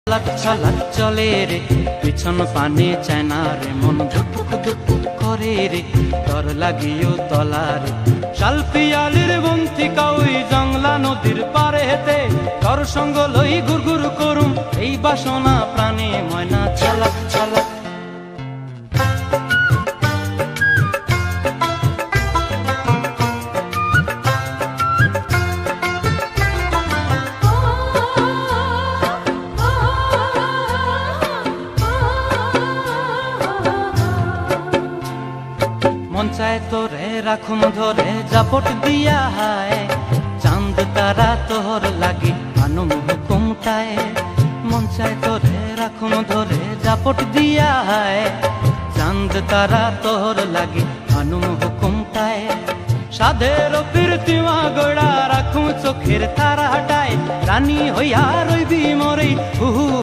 চালাক চলে রে পিছন পানে চায় না রে মন ধুপুক ধুপুক করে রে তর লাগিও তলারে শালপিয়ালির বন্তিকা ওই জংলা নদীর পারে হেতে তর সঙ্গ লই গুরগুর করুম এই বাসনা প্রাণে ময়না চালাক চালাক মন চায় তোরে রাখুম ধরে জাপট দিয়া হায় চাঁদ তারা তোর লাগি আনুম হুকুমটায় মন চায় তোরে রাখুম ধরে জাপট দিয়া হায় চাঁদ তারা তোর লাগি আনুম হুকুমটায় সাধের প্রীতিমা গোড়া রাখুম চোখের তারা হাটায় রানী হইয়া রইবি মরে হুহু